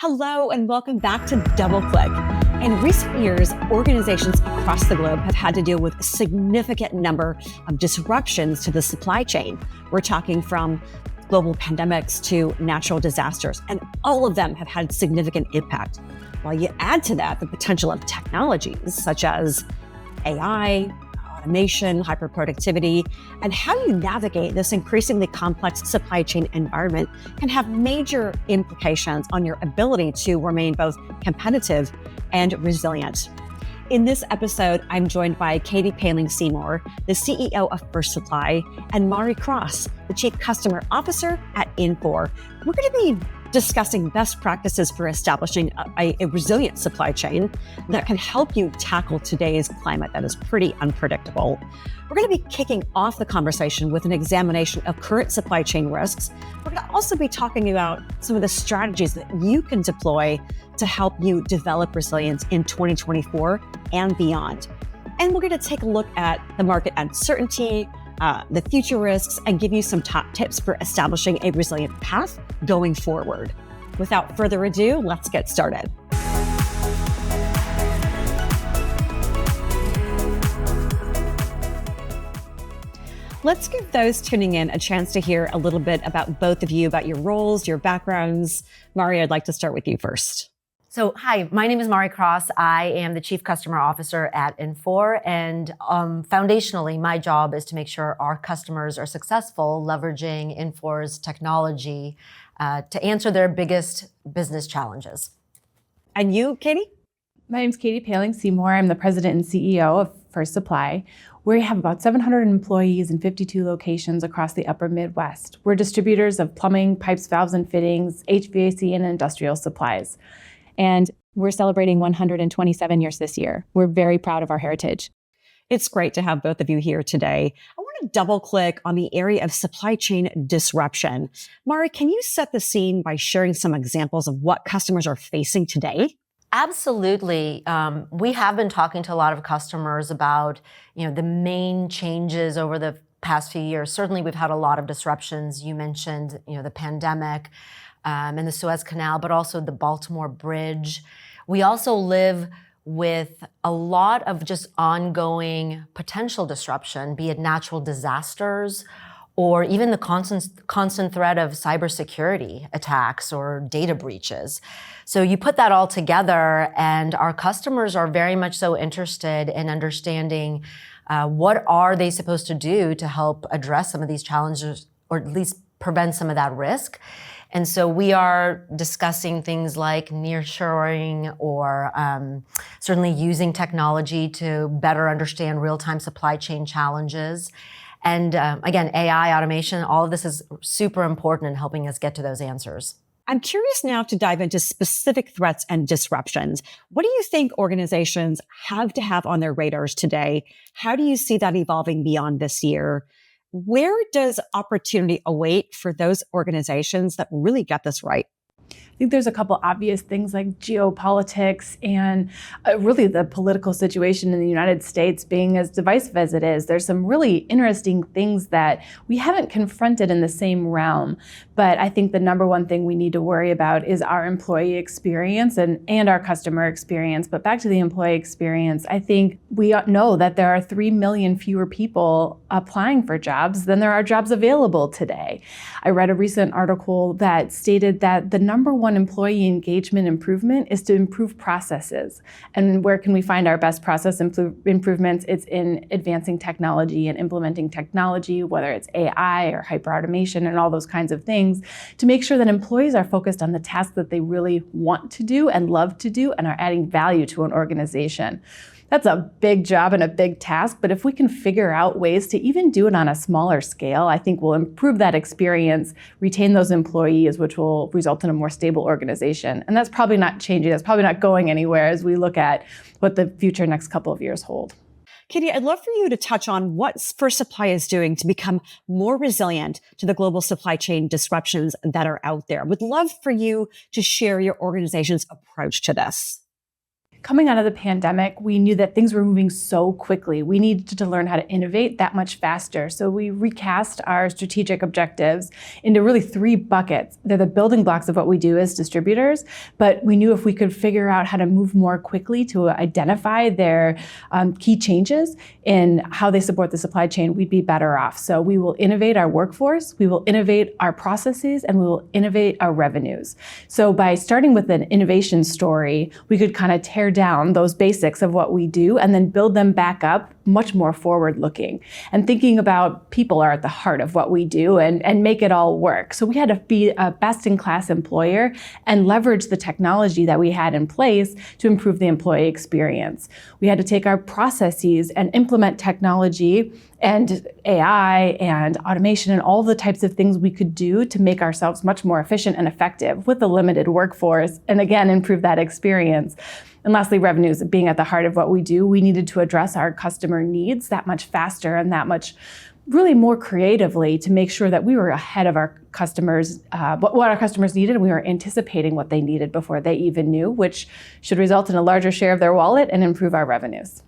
Hello and welcome back to Double Click. In recent years, organizations across the globe have had to deal with a significant number of disruptions to the supply chain. We're talking from global pandemics to natural disasters, and all of them have had significant impact. While you add to that the potential of technologies such as AI, automation, hyperproductivity, and how you navigate this increasingly complex supply chain environment can have major implications on your ability to remain both competitive and resilient. In this episode, I'm joined by Poehling Seymour, the CEO of First Supply, and Mari Cross, the Chief Customer Officer at Infor. We're going to be discussing best practices for establishing a resilient supply chain that can help you tackle today's climate that is pretty unpredictable. We're going to be kicking off the conversation with an examination of current supply chain risks. We're going to also be talking about some of the strategies that you can deploy to help you develop resilience in 2024 and beyond. And we're going to take a look at the market uncertainty, the future risks, and give you some top tips for establishing a resilient path going forward. Without further ado, let's get started. Let's give those tuning in a chance to hear a little bit about both of you, about your roles, your backgrounds. Mari, I'd like to start with you first. So, hi, my name is Mari Cross. I am the Chief Customer Officer at Infor, and foundationally, my job is to make sure our customers are successful leveraging Infor's technology to answer their biggest business challenges. And you, Katie? My name is Poehling Seymour. I'm the President and CEO of First Supply. We have about 700 employees in 52 locations across the upper Midwest. We're distributors of plumbing, pipes, valves, and fittings, HVAC, and industrial supplies. And we're celebrating 127 years this year. We're very proud of our heritage. It's great to have both of you here today. I want to double click on the area of supply chain disruption. Mari, can you set the scene by sharing some examples of what customers are facing today? Absolutely. We have been talking to a lot of customers about, the main changes over the past few years. Certainly, we've had a lot of disruptions. You mentioned, the pandemic and the Suez Canal, but also the Baltimore Bridge. We also live with a lot of just ongoing potential disruption, be it natural disasters or even the constant threat of cybersecurity attacks or data breaches. So you put that all together, and our customers are very much so interested in understanding what are they supposed to do to help address some of these challenges, or at least prevent some of that risk. And so we are discussing things like nearshoring or certainly using technology to better understand real-time supply chain challenges. And again, AI, automation, all of this is super important in helping us get to those answers. I'm curious now to dive into specific threats and disruptions. What do you think organizations have to have on their radars today? How do you see that evolving beyond this year? Where does opportunity await for those organizations that really get this right? I think there's a couple obvious things like geopolitics and really the political situation in the United States being as divisive as it is. There's some really interesting things that we haven't confronted in the same realm. But I think the number one thing we need to worry about is our employee experience and our customer experience. But back to the employee experience, I think we know that there are 3 million fewer people applying for jobs than there are jobs available today. I read a recent article that stated that the number one employee engagement improvement is to improve processes. And where can we find our best process improvements? It's in advancing technology and implementing technology, whether it's AI or hyperautomation and all those kinds of things, to make sure that employees are focused on the tasks that they really want to do and love to do and are adding value to an organization. That's a big job and a big task, but if we can figure out ways to even do it on a smaller scale, I think we'll improve that experience, retain those employees, which will result in a more stable organization. And that's probably not changing. That's probably not going anywhere as we look at what the future next couple of years hold. Katie, I'd love for you to touch on what First Supply is doing to become more resilient to the global supply chain disruptions that are out there. Would love for you to share your organization's approach to this. Coming out of the pandemic, we knew that things were moving so quickly. We needed to learn how to innovate that much faster. So we recast our strategic objectives into really 3 buckets. They're the building blocks of what we do as distributors, but we knew if we could figure out how to move more quickly to identify their key changes in how they support the supply chain, we'd be better off. So we will innovate our workforce, we will innovate our processes, and we will innovate our revenues. So by starting with an innovation story, we could kind of tear down those basics of what we do and then build them back up much more forward looking and thinking about people are at the heart of what we do and make it all work. So we had to be a best in class employer and leverage the technology that we had in place to improve the employee experience. We had to take our processes and implement technology and AI and automation and all the types of things we could do to make ourselves much more efficient and effective with a limited workforce, and again, improve that experience. And lastly, revenues being at the heart of what we do, we needed to address our customer needs that much faster and that much really more creatively to make sure that we were ahead of our customers, what our customers needed, and we were anticipating what they needed before they even knew, which should result in a larger share of their wallet and improve our revenues.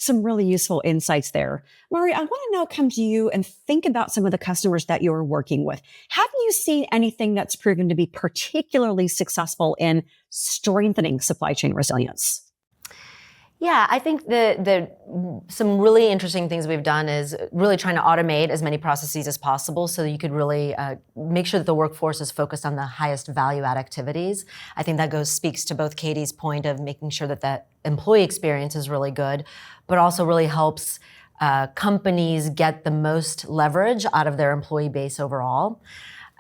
Some really useful insights there. Mari, I want to now come to you and think about some of the customers that you're working with. Have you seen anything that's proven to be particularly successful in strengthening supply chain resilience? Yeah, I think some really interesting things we've done is really trying to automate as many processes as possible so that you could really make sure that the workforce is focused on the highest value add activities. I think that speaks to both Katie's point of making sure that the employee experience is really good, but also really helps companies get the most leverage out of their employee base overall.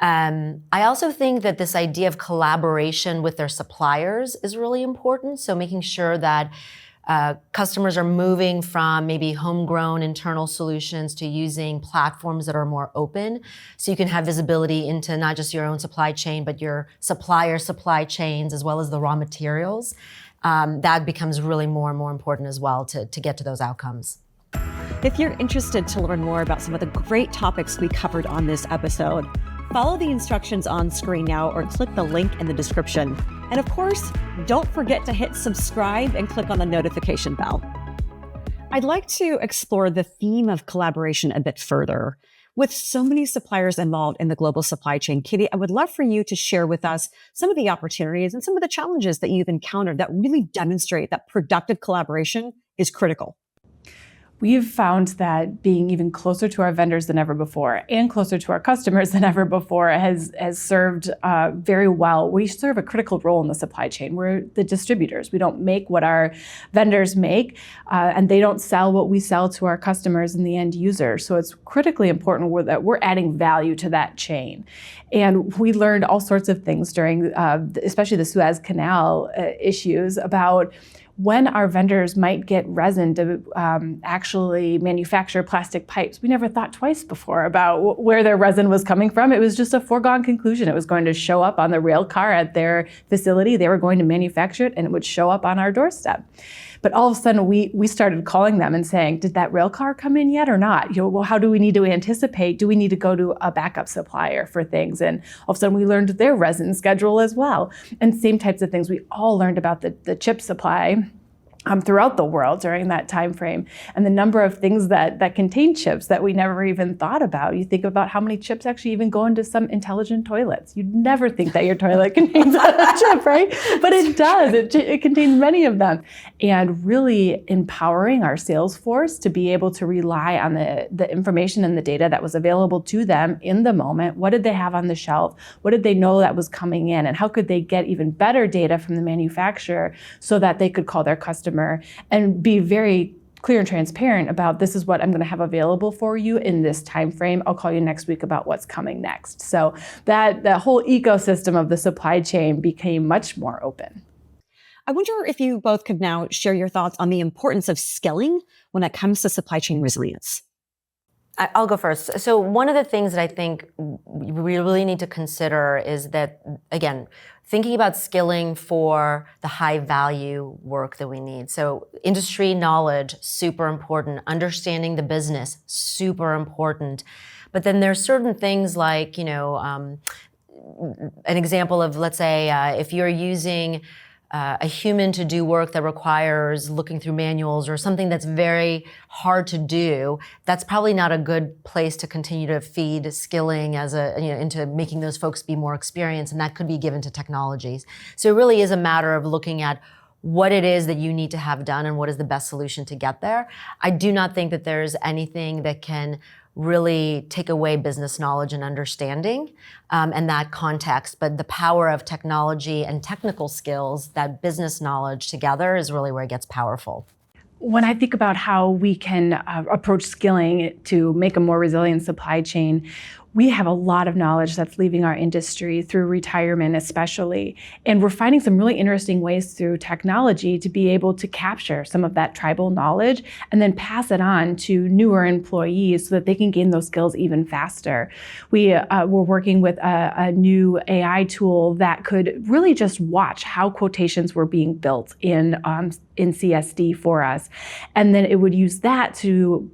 I also think that this idea of collaboration with their suppliers is really important. So making sure that customers are moving from maybe homegrown internal solutions to using platforms that are more open. So you can have visibility into not just your own supply chain, but your supplier supply chains, as well as the raw materials. That becomes really more and more important as well to get to those outcomes. If you're interested to learn more about some of the great topics we covered on this episode, follow the instructions on screen now or click the link in the description. And of course, don't forget to hit subscribe and click on the notification bell. I'd like to explore the theme of collaboration a bit further. With so many suppliers involved in the global supply chain, Katie, I would love for you to share with us some of the opportunities and some of the challenges that you've encountered that really demonstrate that productive collaboration is critical. We've found that being even closer to our vendors than ever before and closer to our customers than ever before has served very well. We serve a critical role in the supply chain. We're the distributors. We don't make what our vendors make, and they don't sell what we sell to our customers and the end user. So it's critically important that we're adding value to that chain. And we learned all sorts of things during, especially the Suez Canal issues about when our vendors might get resin to actually manufacture plastic pipes. We never thought twice before about where their resin was coming from. It was just a foregone conclusion. It was going to show up on the rail car at their facility. They were going to manufacture it and it would show up on our doorstep. But all of a sudden we started calling them and saying, did that rail car come in yet or not? Well, how do we need to anticipate? Do we need to go to a backup supplier for things? And all of a sudden we learned their resin schedule as well. And same types of things. We all learned about the chip supply throughout the world during that time frame, and the number of things that contain chips that we never even thought about. You think about how many chips actually even go into some intelligent toilets. You'd never think that your toilet contains a chip, right? But it does. It contains many of them. And really empowering our sales force to be able to rely on the information and the data that was available to them in the moment. What did they have on the shelf? What did they know that was coming in? And how could they get even better data from the manufacturer so that they could call their customer and be very clear and transparent about, this is what I'm going to have available for you in this time frame. I'll call you next week about what's coming next. So that the whole ecosystem of the supply chain became much more open. I wonder if you both could now share your thoughts on the importance of skilling when it comes to supply chain resilience. I'll go first. So one of the things that I think we really need to consider is that, again, thinking about skilling for the high value work that we need. So industry knowledge, super important. Understanding the business, super important. But then there's certain things like, an example of, let's say, if you're using a human to do work that requires looking through manuals or something that's very hard to do, that's probably not a good place to continue to feed skilling into making those folks be more experienced, and that could be given to technologies. So it really is a matter of looking at what it is that you need to have done and what is the best solution to get there. I do not think that there's anything that can really take away business knowledge and understanding and that context. But the power of technology and technical skills, that business knowledge together, is really where it gets powerful. When I think about how we can approach skilling to make a more resilient supply chain, we have a lot of knowledge that's leaving our industry through retirement especially. And we're finding some really interesting ways through technology to be able to capture some of that tribal knowledge and then pass it on to newer employees so that they can gain those skills even faster. We're working with a new AI tool that could really just watch how quotations were being built in CSD for us. And then it would use that to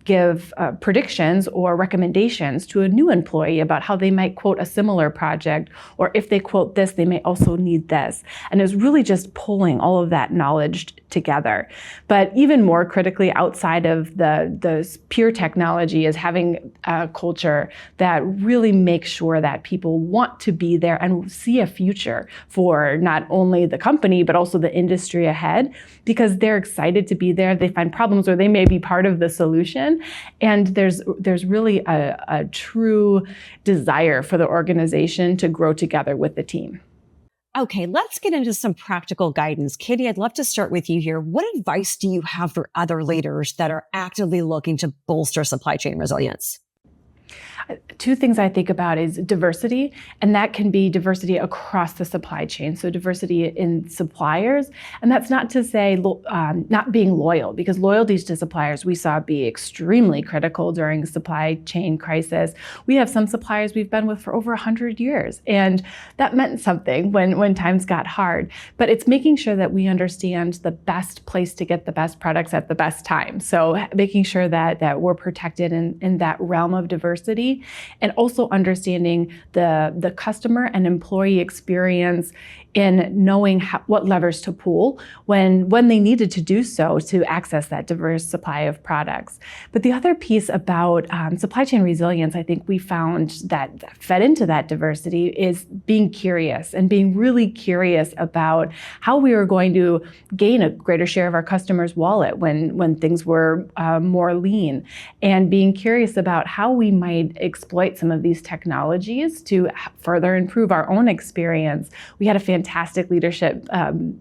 give predictions or recommendations to a new employee about how they might quote a similar project, or if they quote this, they may also need this. And it was really just pulling all of that knowledge together. But even more critically, outside of the pure technology, is having a culture that really makes sure that people want to be there and see a future for not only the company, but also the industry ahead, because they're excited to be there. They find problems or they may be part of the solution. And there's really a true desire for the organization to grow together with the team. Okay, let's get into some practical guidance. Katie, I'd love to start with you here. What advice do you have for other leaders that are actively looking to bolster supply chain resilience? Two things I think about is diversity, and that can be diversity across the supply chain. So diversity in suppliers, and that's not to say not being loyal, because loyalties to suppliers we saw be extremely critical during the supply chain crisis. We have some suppliers we've been with for over 100 years, and that meant something when times got hard. But it's making sure that we understand the best place to get the best products at the best time. So making sure that we're protected in that realm of diversity. And also understanding the customer and employee experience in knowing what levers to pull when they needed to do so to access that diverse supply of products. But the other piece about supply chain resilience, I think we found that fed into that diversity is being curious and being really curious about how we were going to gain a greater share of our customers' wallet when things were more lean, and being curious about how we might exploit some of these technologies to further improve our own experience. We had a fantastic leadership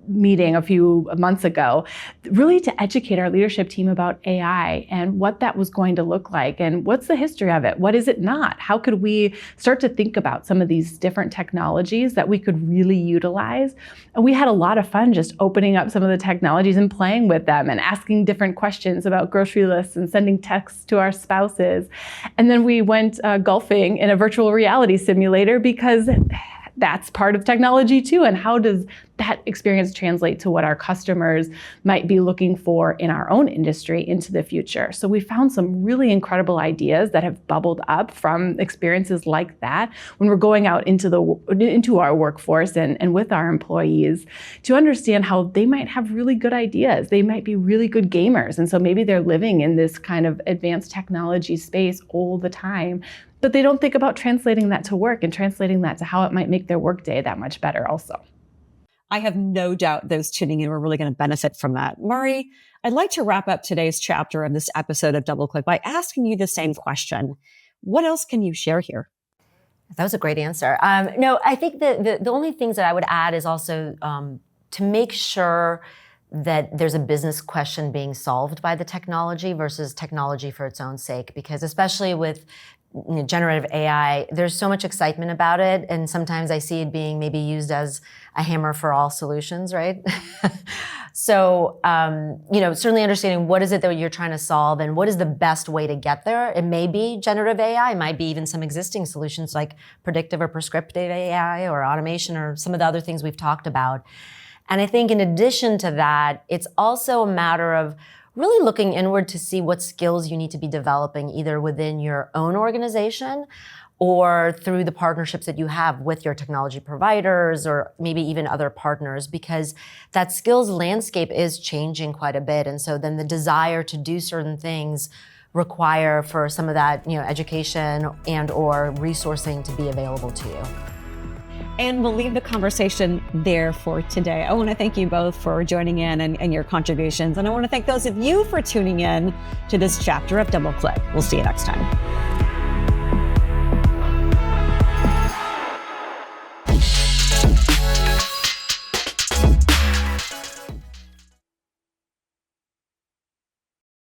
meeting a few months ago, really to educate our leadership team about AI and what that was going to look like and what's the history of it. What is it not? How could we start to think about some of these different technologies that we could really utilize? And we had a lot of fun just opening up some of the technologies and playing with them and asking different questions about grocery lists and sending texts to our spouses. And then we went golfing in a virtual reality simulator, because that's part of technology too. And how does that experience translate to what our customers might be looking for in our own industry into the future? So we found some really incredible ideas that have bubbled up from experiences like that when we're going out into our workforce and with our employees to understand how they might have really good ideas. They might be really good gamers. And so maybe they're living in this kind of advanced technology space all the time, but they don't think about translating that to work and translating that to how it might make their workday that much better also. I have no doubt those tuning in are really going to benefit from that. Mari, I'd like to wrap up today's chapter of this episode of Double Click by asking you the same question. What else can you share here? That was a great answer. No, I think the only things that I would add is also to make sure that there's a business question being solved by the technology versus technology for its own sake. Because especially with generative AI, there's so much excitement about it. And sometimes I see it being maybe used as a hammer for all solutions, right? So, certainly understanding what is it that you're trying to solve and what is the best way to get there. It may be generative AI, it might be even some existing solutions like predictive or prescriptive AI or automation or some of the other things we've talked about. And I think in addition to that, it's also a matter of really looking inward to see what skills you need to be developing either within your own organization or through the partnerships that you have with your technology providers or maybe even other partners, because that skills landscape is changing quite a bit. And so then the desire to do certain things require for some of that, education and or resourcing to be available to you. And we'll leave the conversation there for today. I want to thank you both for joining in and your contributions. And I want to thank those of you for tuning in to this chapter of Double Click. We'll see you next time.